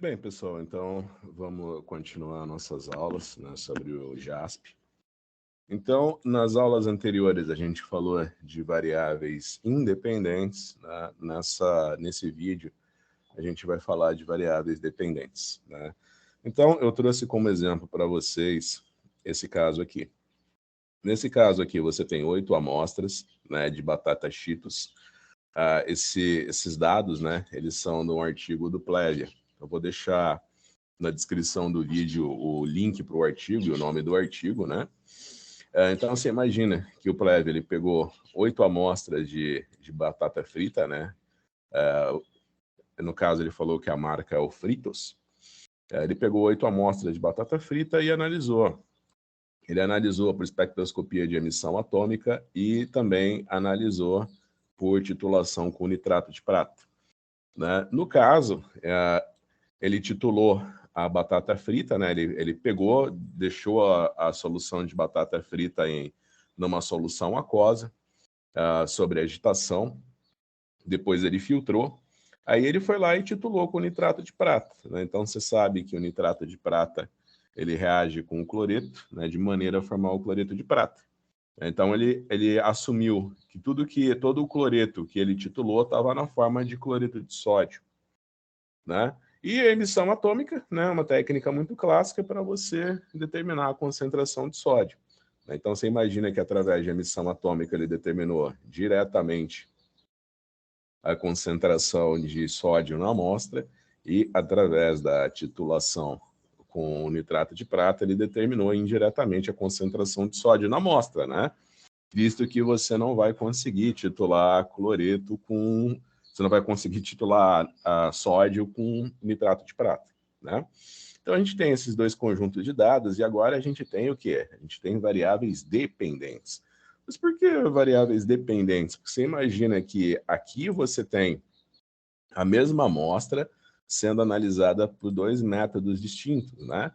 Bem, pessoal, então vamos continuar nossas aulas, né, sobre o JASP. Então, nas aulas anteriores a gente falou de variáveis independentes, né? Nesse vídeo a gente vai falar de variáveis dependentes, né? Então, eu trouxe como exemplo para vocês esse caso aqui. Nesse caso aqui, você tem 8 amostras, né, de batata Cheetos. Esses dados, né, eles são de um artigo do Plevia. Eu vou deixar na descrição do vídeo o link para o artigo e o nome do artigo, né? Então, você imagina que o Plevia, ele pegou 8 amostras de batata frita, né? No caso, ele falou que a marca é o Fritos. Ele pegou 8 amostras de batata frita e analisou. Ele analisou por espectroscopia de emissão atômica e também analisou por titulação com nitrato de prata, né? No caso, ele titulou a batata frita, né? Ele pegou, deixou a solução de batata frita numa solução aquosa, sobre agitação, depois ele filtrou, aí ele foi lá e titulou com nitrato de prata, né? Então você sabe que o nitrato de prata ele reage com o cloreto, né, de maneira a formar o cloreto de prata. Então ele assumiu que todo o cloreto que ele titulou estava na forma de cloreto de sódio, né? E a emissão atômica, né, uma técnica muito clássica para você determinar a concentração de sódio. Então você imagina que através de emissão atômica ele determinou diretamente a concentração de sódio na amostra e através da titulação com o nitrato de prata ele determinou indiretamente a concentração de sódio na amostra, né? Visto que você não vai conseguir titular cloreto com... Você não vai conseguir titular sódio com nitrato de prata, né? Então, a gente tem esses dois conjuntos de dados e agora a gente tem o quê? A gente tem variáveis dependentes. Mas por que variáveis dependentes? Porque você imagina que aqui você tem a mesma amostra sendo analisada por dois métodos distintos, né?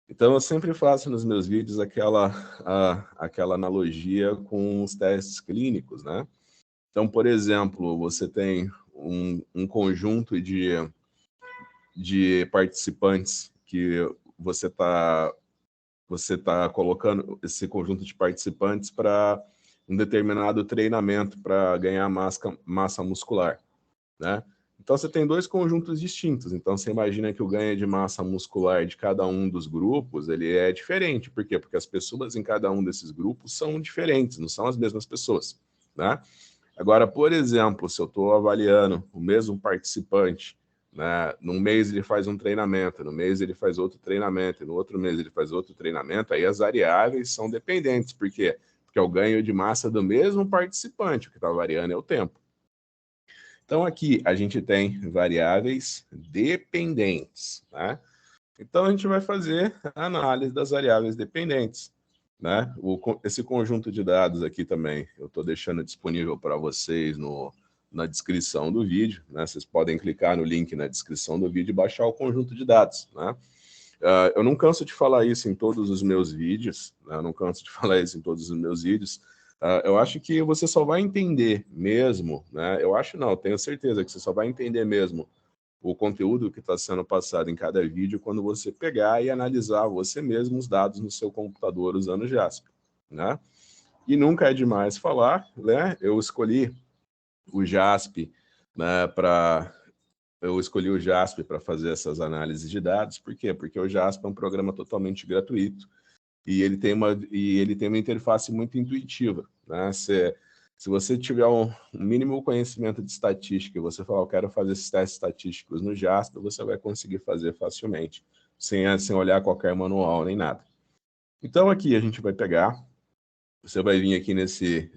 Então, eu sempre faço nos meus vídeos aquela analogia com os testes clínicos, né? Então, por exemplo, você tem um conjunto de participantes que você tá colocando esse conjunto de participantes para um determinado treinamento para ganhar massa muscular, né? Então, você tem dois conjuntos distintos. Então, você imagina que o ganho de massa muscular de cada um dos grupos, ele é diferente. Por quê? Porque as pessoas em cada um desses grupos são diferentes, não são as mesmas pessoas, né? Agora, por exemplo, se eu estou avaliando o mesmo participante, né, num mês ele faz um treinamento, no mês ele faz outro treinamento, e no outro mês ele faz outro treinamento, aí as variáveis são dependentes. Por quê? Porque é o ganho de massa do mesmo participante, o que está variando é o tempo. Então, aqui a gente tem variáveis dependentes, né? Então, a gente vai fazer a análise das variáveis dependentes, né? Esse conjunto de dados aqui também, eu estou deixando disponível para vocês na descrição do vídeo, né? Vocês podem clicar no link na descrição do vídeo e baixar o conjunto de dados, né? Eu não canso de falar isso em todos os meus vídeos, né? Eu não canso de falar isso em todos os meus vídeos. Eu acho que você só vai entender mesmo, né? Eu acho não, eu tenho certeza que você só vai entender mesmo o conteúdo que está sendo passado em cada vídeo quando você pegar e analisar você mesmo os dados no seu computador usando o JASP, né? E nunca é demais falar, né? Eu escolhi o JASP, né, para fazer essas análises de dados. Por quê? Porque o JASP é um programa totalmente gratuito e ele tem uma interface muito intuitiva, né? Se você tiver um mínimo conhecimento de estatística e você falar, eu quero fazer esses testes estatísticos no JASP, você vai conseguir fazer facilmente, sem olhar qualquer manual nem nada. Então, aqui a gente vai pegar, você vai vir aqui nesse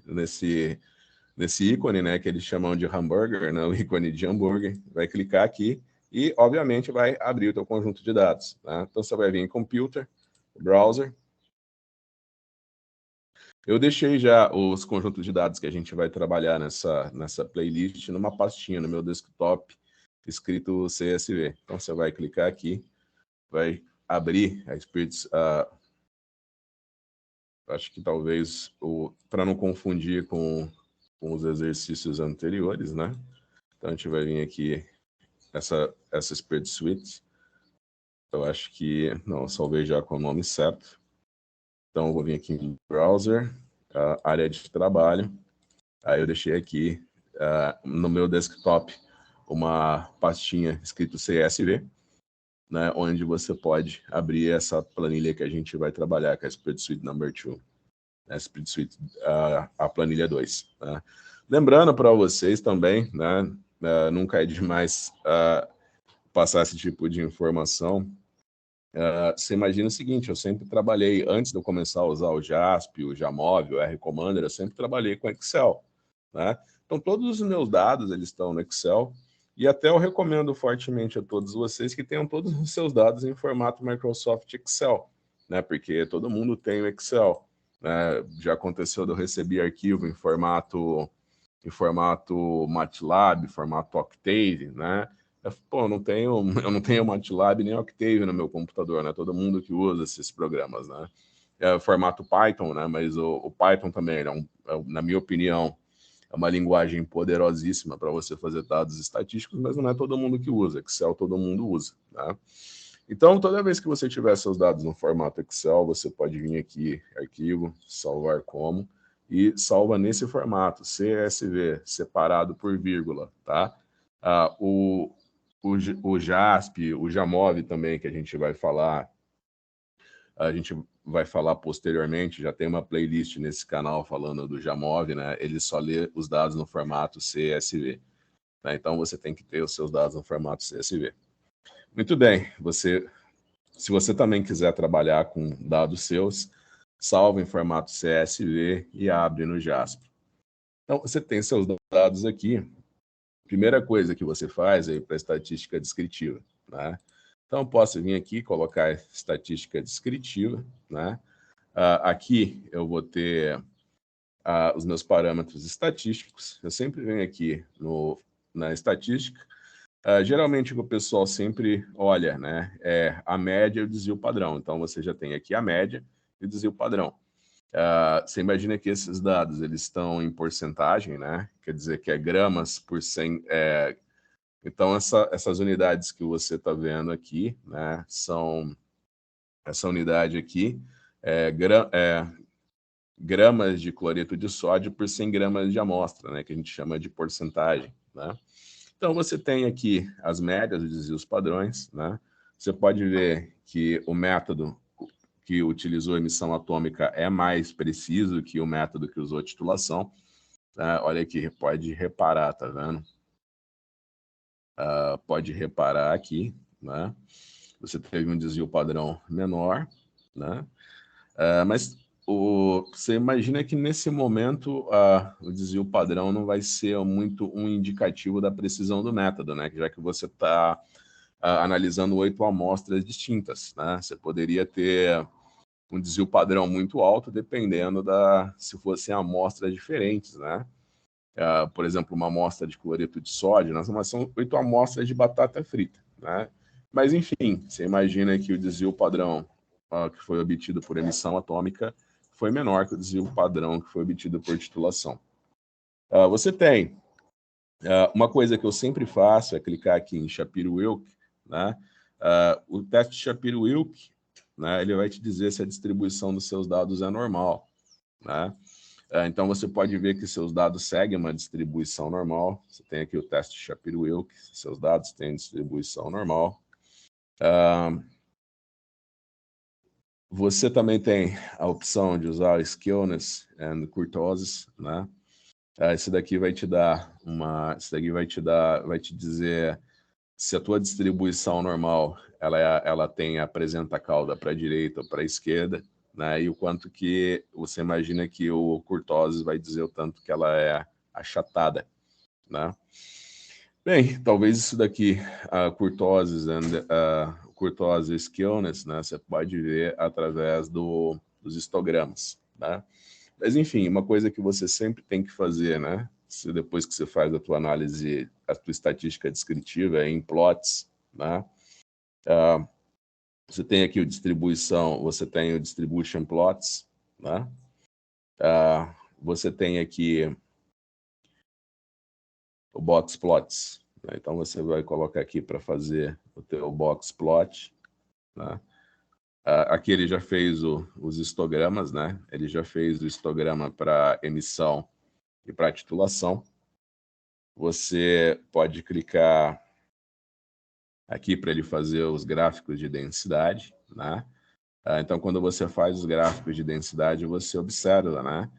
ícone, né, que eles chamam de hambúrguer, né, o ícone de hambúrguer, vai clicar aqui e, obviamente, vai abrir o teu conjunto de dados, tá? Então, você vai vir em Computer, Browser. Eu deixei já os conjuntos de dados que a gente vai trabalhar nessa playlist numa pastinha no meu desktop, escrito CSV. Então, você vai clicar aqui, vai abrir a Spirits, acho que talvez, para não confundir com os exercícios anteriores, né? Então, a gente vai vir aqui, essa Spreadsheet. Eu acho que... Não, eu salvei já com o nome certo. Então, eu vou vir aqui em Browser, área de trabalho. Aí eu deixei aqui no meu desktop uma pastinha escrito CSV, né, onde você pode abrir essa planilha que a gente vai trabalhar, que é a Spreadsheet Number 2, né, Spreadsheet, a planilha 2. Né. Lembrando para vocês também, né, nunca é demais passar esse tipo de informação. Você imagina o seguinte, eu sempre trabalhei, antes de eu começar a usar o JASP, o JAMOV, o R-Commander, eu sempre trabalhei com Excel. Né? Então, todos os meus dados eles estão no Excel, e até eu recomendo fortemente a todos vocês que tenham todos os seus dados em formato Microsoft Excel, né? Porque todo mundo tem o Excel. Né? Já aconteceu de eu receber arquivo em formato MATLAB, formato Octave, né? Pô, eu não tenho MATLAB nem Octave no meu computador, né? Todo mundo que usa esses programas, né? É o formato Python, né? Mas o Python também, na minha opinião, é uma linguagem poderosíssima para você fazer dados estatísticos, mas não é todo mundo que usa. Excel todo mundo usa, né? Então, toda vez que você tiver seus dados no formato Excel, você pode vir aqui, arquivo, salvar como, e salva nesse formato, CSV, separado por vírgula, tá? O JASP, o JAMOV também, que a gente vai falar posteriormente, já tem uma playlist nesse canal falando do JAMOV, né? Ele só lê os dados no formato CSV. Né? Então, você tem que ter os seus dados no formato CSV. Muito bem, se você também quiser trabalhar com dados seus, salva em formato CSV e abre no JASP. Então, você tem seus dados aqui. Primeira coisa que você faz é ir para a estatística descritiva. Né? Então, eu posso vir aqui e colocar estatística descritiva. Né? Aqui eu vou ter os meus parâmetros estatísticos. Eu sempre venho aqui na estatística. Geralmente o que o pessoal sempre olha, né, é a média e o desvio padrão. Então, você já tem aqui a média e o desvio padrão. Você imagina que esses dados eles estão em porcentagem, né? Quer dizer que é gramas por 100. Então, essas unidades que você está vendo aqui, né, são essa unidade aqui, gramas de cloreto de sódio por 100 gramas de amostra, né, que a gente chama de porcentagem. Né? Então, você tem aqui as médias, os desvios padrões. Né? Você pode ver que o método que utilizou emissão atômica é mais preciso que o método que usou titulação. Olha aqui, pode reparar, tá vendo? Pode reparar aqui, né? Você teve um desvio padrão menor, né? Mas você imagina que nesse momento o desvio padrão não vai ser muito um indicativo da precisão do método, né? Já que você está analisando 8 amostras distintas, né? Você poderia ter um desvio padrão muito alto, dependendo se fossem amostras diferentes, né? Por exemplo, uma amostra de cloreto de sódio, nós são 8 amostras de batata frita, né? Mas, enfim, você imagina que o desvio padrão que foi obtido por emissão atômica foi menor que o desvio padrão que foi obtido por titulação. Você tem uma coisa que eu sempre faço é clicar aqui em Shapiro-Wilk, né? O teste Shapiro-Wilk, né, ele vai te dizer se a distribuição dos seus dados é normal. Né? Então, você pode ver que seus dados seguem uma distribuição normal. Você tem aqui o teste Shapiro-Wilk, seus dados têm distribuição normal. Você também tem a opção de usar Skewness and Kurtosis, né? Esse daqui vai te dar vai te dizer se a tua distribuição normal ela apresenta a cauda para a direita ou para a esquerda, né? E o quanto que você imagina que o Kurtosis vai dizer o tanto que ela é achatada, né? Bem, talvez isso daqui, a Kurtosis Kurtosis Skewness, né? Você pode ver através dos histogramas, né? Mas, enfim, uma coisa que você sempre tem que fazer, né? Depois que você faz a tua análise, a tua estatística descritiva é em plots, né? Você tem aqui você tem o distribution plots, né? Você tem aqui o box plots, né? Então, você vai colocar aqui para fazer o teu box plot, né? Aqui ele já fez os histogramas, né? Ele já fez o histograma para emissão e para titulação. Você pode clicar aqui para ele fazer os gráficos de densidade, né? Então, quando você faz os gráficos de densidade, você observa, né?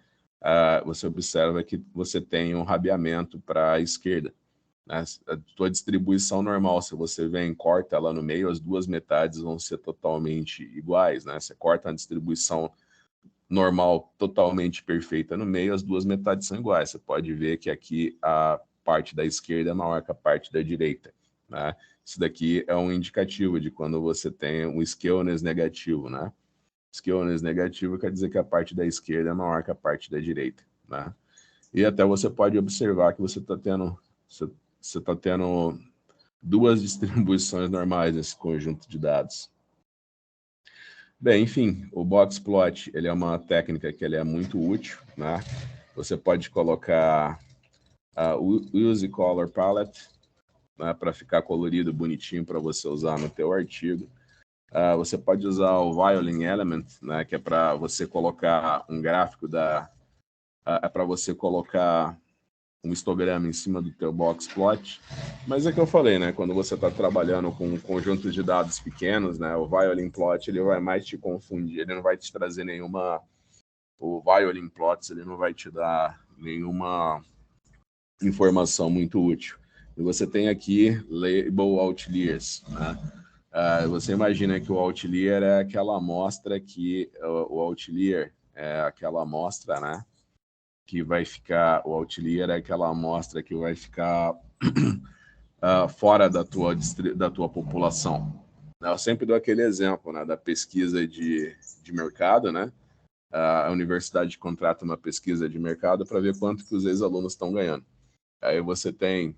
Você observa que você tem um rabeamento para a esquerda, né? A tua distribuição normal, se você vem e corta lá no meio, as duas metades vão ser totalmente iguais, né? Você corta a distribuição normal totalmente perfeita no meio, as duas metades são iguais. Você pode ver que aqui a parte da esquerda é maior que a parte da direita, né? Isso daqui é um indicativo de quando você tem um skewness negativo, né? Skewness negativo quer dizer que a parte da esquerda é maior que a parte da direita, né? E até você pode observar que você está tendo duas distribuições normais nesse conjunto de dados. Bem, enfim, o boxplot ele é uma técnica que ele é muito útil, né? Você pode colocar o Use Color Palette, né, para ficar colorido, bonitinho para você usar no teu artigo. Você pode usar o Violin Element, né, que é para você colocar um gráfico é para você colocar um histograma em cima do teu boxplot. Mas é que eu falei, né? Quando você está trabalhando com um conjunto de dados pequenos, né? O Violin Plot ele vai mais te confundir, ele não vai te trazer nenhuma... O Violin Plots ele não vai te dar nenhuma informação muito útil. E você tem aqui Label Outliers, né? Você imagina que o outlier é aquela amostra que... O outlier é aquela amostra, né? Que vai ficar, o outlier é aquela amostra que vai ficar fora da tua população. Eu sempre dou aquele exemplo, né, da pesquisa de mercado, né? A universidade contrata uma pesquisa de mercado para ver quanto que os ex-alunos estão ganhando. Aí você tem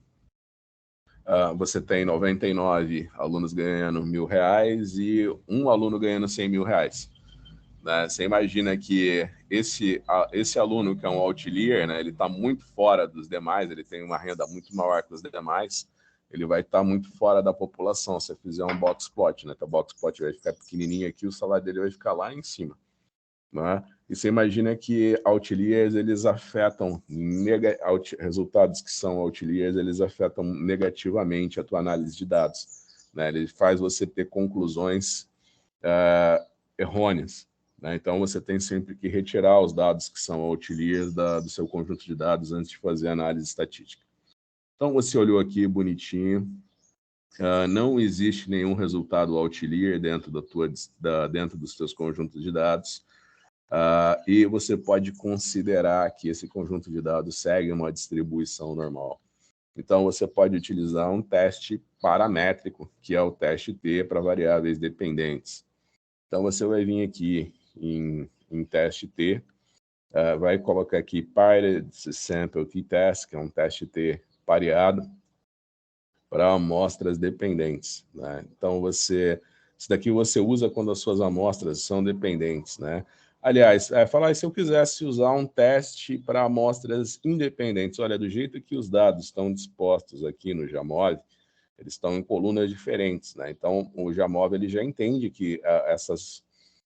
99 alunos ganhando R$1.000 e um aluno ganhando R$100.000. Né? Você imagina que esse aluno que é um outlier, né, ele está muito fora dos demais, ele tem uma renda muito maior que os demais, ele vai estar muito fora da população. Se você fizer um boxplot, né, que o boxplot vai ficar pequenininho aqui, o salário dele vai ficar lá em cima. Né? E você imagina que outliers, eles afetam, resultados que são outliers, eles afetam negativamente a tua análise de dados. Né? Ele faz você ter conclusões errôneas. Né? Então, você tem sempre que retirar os dados que são outliers do seu conjunto de dados antes de fazer a análise estatística. Então, você olhou aqui bonitinho. Não existe nenhum resultado outlier dentro dos seus conjuntos de dados. E você pode considerar que esse conjunto de dados segue uma distribuição normal. Então, você pode utilizar um teste paramétrico, que é o teste T para variáveis dependentes. Então, você vai vir aqui em teste T, vai colocar aqui Paired Sample T-Test, que é um teste T pareado para amostras dependentes. Né? Então, isso daqui você usa quando as suas amostras são dependentes. Né? Aliás, falar se eu quisesse usar um teste para amostras independentes, olha, do jeito que os dados estão dispostos aqui no Jamov, eles estão em colunas diferentes. Né? Então, o Jamov ele já entende que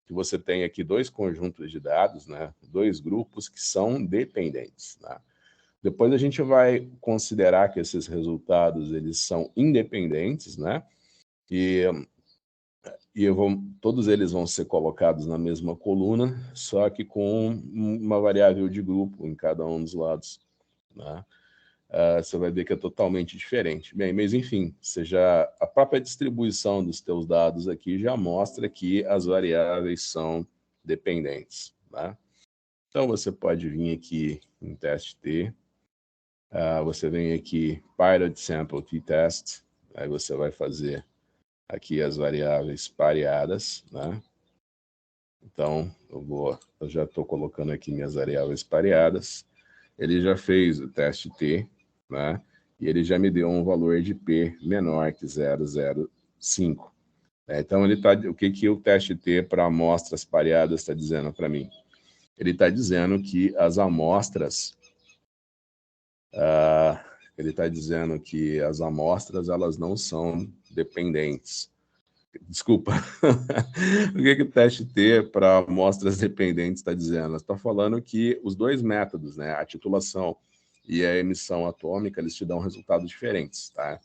que você tem aqui dois conjuntos de dados, né? Dois grupos que são dependentes. Né? Depois a gente vai considerar que esses resultados eles são independentes, né? E todos eles vão ser colocados na mesma coluna, só que com uma variável de grupo em cada um dos lados. Né? Você vai ver que é totalmente diferente. Bem, mas enfim, a própria distribuição dos teus dados aqui já mostra que as variáveis são dependentes. Né? Então, você pode vir aqui em teste T, você vem aqui, Paired Sample T-Test, aí você vai fazer aqui as variáveis pareadas. Né? Então, eu já estou colocando aqui minhas variáveis pareadas. Ele já fez o teste T, né? E ele já me deu um valor de P menor que 0,05. Então, o que o teste T para amostras pareadas está dizendo para mim? Ele está dizendo que as amostras... ele está dizendo que as amostras elas não são dependentes. Desculpa. O que o teste T para amostras dependentes está dizendo? Está falando que os dois métodos, né, a titulação e a emissão atômica, eles te dão resultados diferentes, tá?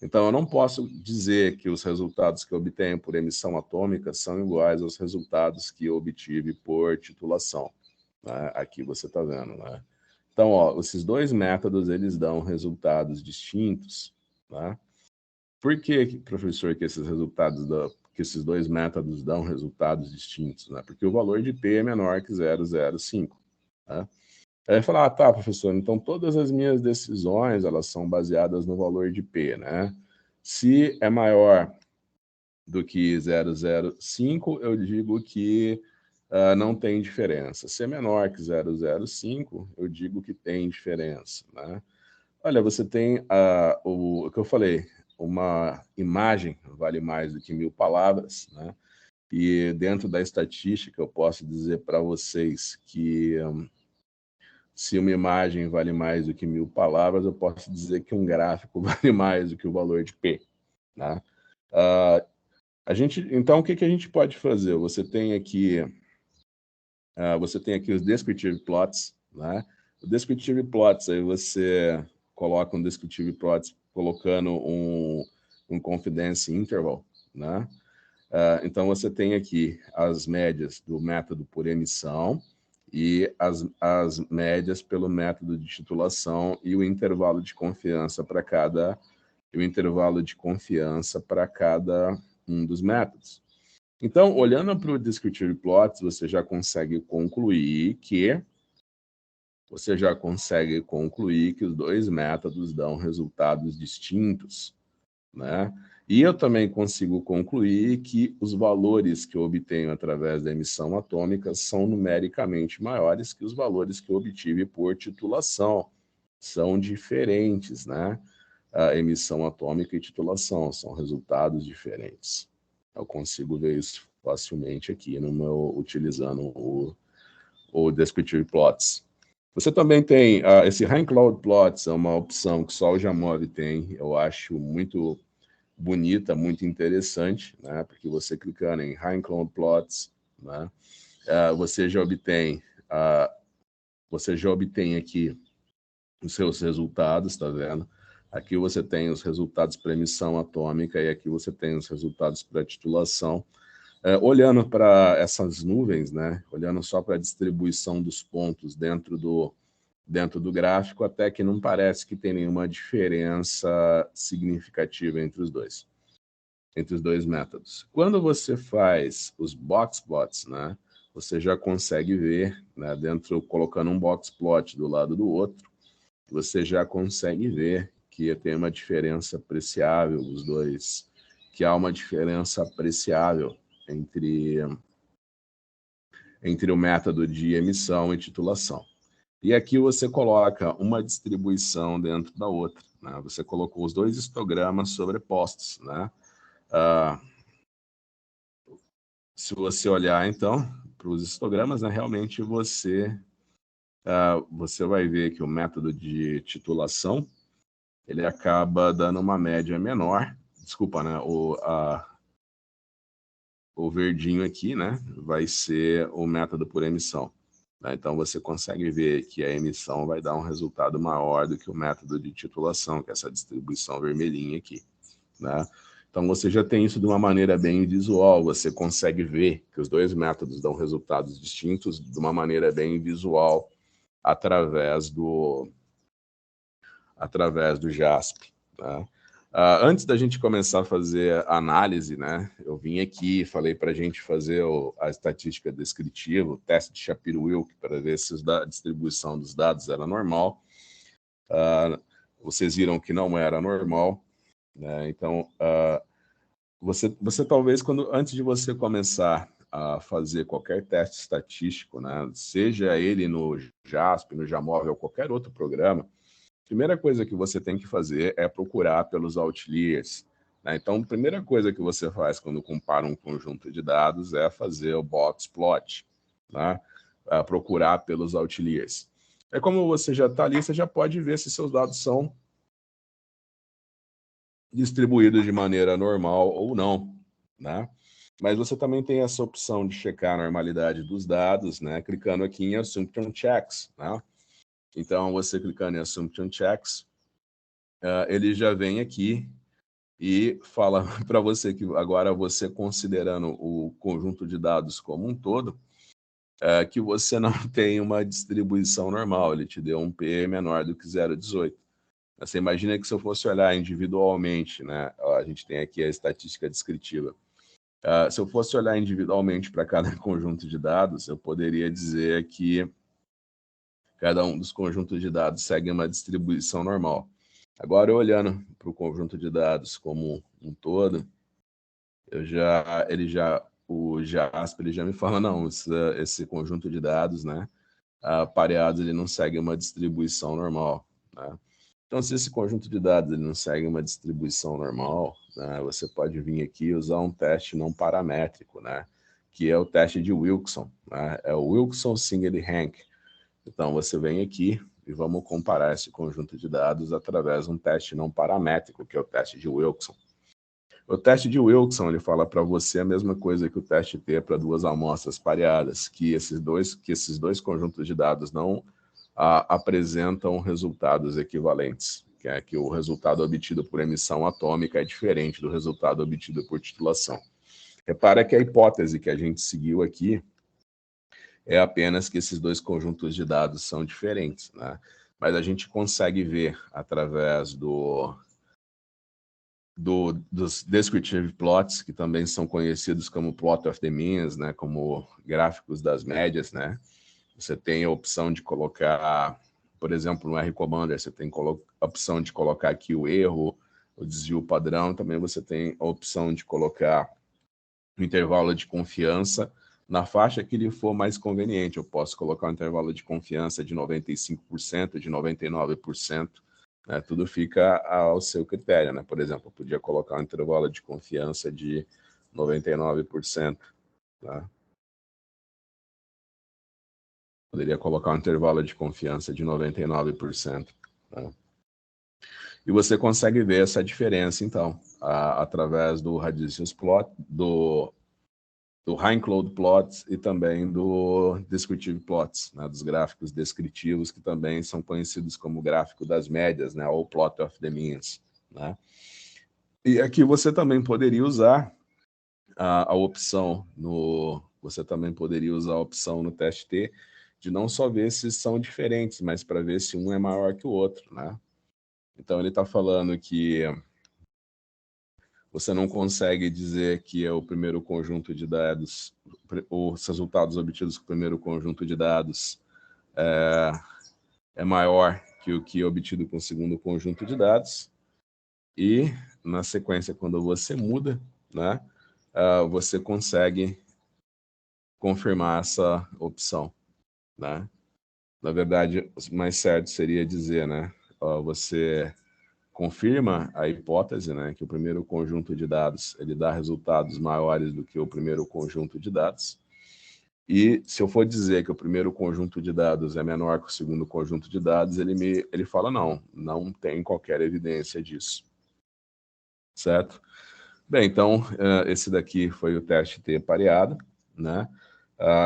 Então, eu não posso dizer que os resultados que eu obtenho por emissão atômica são iguais aos resultados que eu obtive por titulação, né? Aqui você está vendo, né? Então, ó, esses dois métodos, eles dão resultados distintos, né? Por que, professor, que que esses dois métodos dão resultados distintos, né? Porque o valor de P é menor que 0,05, né? Aí falar, ah, tá, professor, então todas as minhas decisões, elas são baseadas no valor de P, né? Se é maior do que 0,05, eu digo que não tem diferença. Se é menor que 0,05, eu digo que tem diferença, né? Olha, você tem o que eu falei, uma imagem vale mais do que 1000 palavras, né? E dentro da estatística eu posso dizer para vocês que se uma imagem vale mais do que 1000 palavras, eu posso dizer que um gráfico vale mais do que o valor de P, né? Então, o que a gente pode fazer? Você tem aqui os descriptive plots, né? O descriptive plots, aí você coloca um descriptive plots colocando um confidence interval, né? Então, você tem aqui as médias do método por emissão e as médias pelo método de titulação e o intervalo de confiança para cada um dos métodos. Então, olhando para o descriptive plots, você já consegue concluir que os dois métodos dão resultados distintos, né? E eu também consigo concluir que os valores que eu obtenho através da emissão atômica são numericamente maiores que os valores que eu obtive por titulação. São diferentes, né? A emissão atômica e titulação são resultados diferentes. Eu consigo ver isso facilmente aqui utilizando o Descriptive Plots. Você também tem esse High Cloud Plots, é uma opção que só o Jamov tem. Eu acho muito bonita, muito interessante, né? Porque você clicando em High Cloud Plots, né? Você já obtém aqui os seus resultados, tá vendo? Aqui você tem os resultados para emissão atômica e aqui você tem os resultados para titulação. Olhando para essas nuvens, né? Olhando só para a distribuição dos pontos dentro do gráfico, até que não parece que tem nenhuma diferença significativa entre os dois métodos. Quando você faz os box plots, né? Você já consegue ver, né? Colocando um box plot do lado do outro, você já consegue ver que tem uma diferença apreciável, os dois, que há uma diferença apreciável entre o método de emissão e titulação. E aqui você coloca uma distribuição dentro da outra, né? Você colocou os dois histogramas sobrepostos, né? Se você olhar, então, para os histogramas, né, realmente você vai ver que o método de titulação ele acaba dando uma média menor. Desculpa, né? O verdinho aqui, né, vai ser o método por emissão. Né? Então, você consegue ver que a emissão vai dar um resultado maior do que o método de titulação, que é essa distribuição vermelhinha aqui. Né? Então, você já tem isso de uma maneira bem visual, você consegue ver que os dois métodos dão resultados distintos de uma maneira bem visual através do JASP. Tá? Antes da gente começar a fazer a análise, né, eu vim aqui e falei para a gente fazer a estatística descritiva, o teste de Shapiro-Wilk, para ver se a distribuição dos dados era normal. Vocês viram que não era normal. Né? Então, você talvez, antes de você começar a fazer qualquer teste estatístico, né, seja ele no JASP, no Jamov ou qualquer outro programa, a primeira coisa que você tem que fazer é procurar pelos outliers. Né? Então, a primeira coisa que você faz quando compara um conjunto de dados é fazer o box plot, né? Procurar pelos outliers. Como você já está ali, você já pode ver se seus dados são distribuídos de maneira normal ou não. né? Mas você também tem essa opção de checar a normalidade dos dados, né? Clicando aqui em Assumption Checks, né? Então, você clicando em Assumption Checks, ele já vem aqui e fala para você que agora você considerando o conjunto de dados como um todo, que você não tem uma distribuição normal, ele te deu um P menor do que 0,18. Você imagina que se eu fosse olhar individualmente, né, a gente tem aqui a estatística descritiva, se eu fosse olhar individualmente para cada conjunto de dados, eu poderia dizer que cada um dos conjuntos de dados segue uma distribuição normal. Agora, olhando para o conjunto de dados como um todo, o JASP ele já me fala, não, esse conjunto de dados, né, pareados, ele não segue uma distribuição normal, né? Então, se esse conjunto de dados ele não segue uma distribuição normal, né, você pode vir aqui e usar um teste não paramétrico, né, que é o teste de Wilson, né, é o Wilson-Singley-Hank. Então, você vem aqui e vamos comparar esse conjunto de dados através de um teste não paramétrico, que é o teste de Wilson. O teste de Wilson, ele fala para você a mesma coisa que o teste T para duas amostras pareadas, que esses dois conjuntos de dados não apresentam resultados equivalentes, que é que o resultado obtido por emissão atômica é diferente do resultado obtido por titulação. Repara que a hipótese que a gente seguiu aqui é apenas que esses dois conjuntos de dados são diferentes, né? Mas a gente consegue ver através dos descriptive plots, que também são conhecidos como plot of the means, né, como gráficos das médias, né? Você tem a opção de colocar, por exemplo, no R-Commander, você tem a opção de colocar aqui o erro, o desvio padrão, também você tem a opção de colocar o intervalo de confiança na faixa que lhe for mais conveniente. Eu posso colocar um intervalo de confiança de 95%, de 99%, né? Tudo fica ao seu critério, né? Por exemplo, eu podia colocar um intervalo de confiança de 99%, tá? Poderia colocar um intervalo de confiança de 99%. Tá? E você consegue ver essa diferença, então, através do Radicius Plot, do High-Cloud Plots e também do Descriptive Plots, né, dos gráficos descritivos, que também são conhecidos como gráfico das médias, né, ou Plot of the Means. Né? E aqui você também poderia usar a opção você também poderia usar a opção no teste T de não só ver se são diferentes, mas para ver se um é maior que o outro, né? Então ele está falando que você não consegue dizer que é o primeiro conjunto de dados, os resultados obtidos com o primeiro conjunto de dados é maior que o que é obtido com o segundo conjunto de dados. E, na sequência, quando você muda, né, você consegue confirmar essa opção. Né? Na verdade, o mais certo seria dizer, né, você confirma a hipótese, né, que o primeiro conjunto de dados ele dá resultados maiores do que o primeiro conjunto de dados. E se eu for dizer que o primeiro conjunto de dados é menor que o segundo conjunto de dados, ele fala não tem qualquer evidência disso. Certo? Bem, então, esse daqui foi o teste T pareado, né?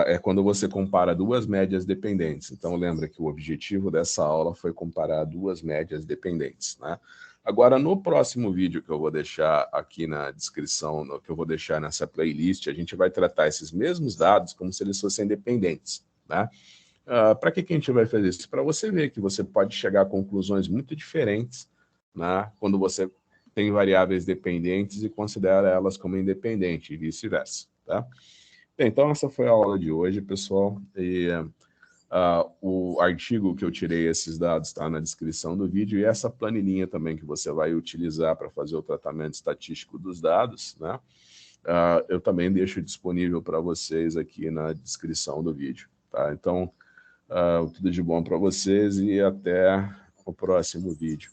É quando você compara duas médias dependentes. Então, lembra que o objetivo dessa aula foi comparar duas médias dependentes, né? Agora, no próximo vídeo que eu vou deixar aqui na descrição, que eu vou deixar nessa playlist, a gente vai tratar esses mesmos dados como se eles fossem dependentes, né? Para que a gente vai fazer isso? Para você ver que você pode chegar a conclusões muito diferentes, né, quando você tem variáveis dependentes e considera elas como independentes e vice-versa. Tá? Bem, então essa foi a aula de hoje, pessoal. E o artigo que eu tirei esses dados está na descrição do vídeo e essa planilhinha também que você vai utilizar para fazer o tratamento estatístico dos dados, né? Eu também deixo disponível para vocês aqui na descrição do vídeo. Tá? Então, tudo de bom para vocês e até o próximo vídeo.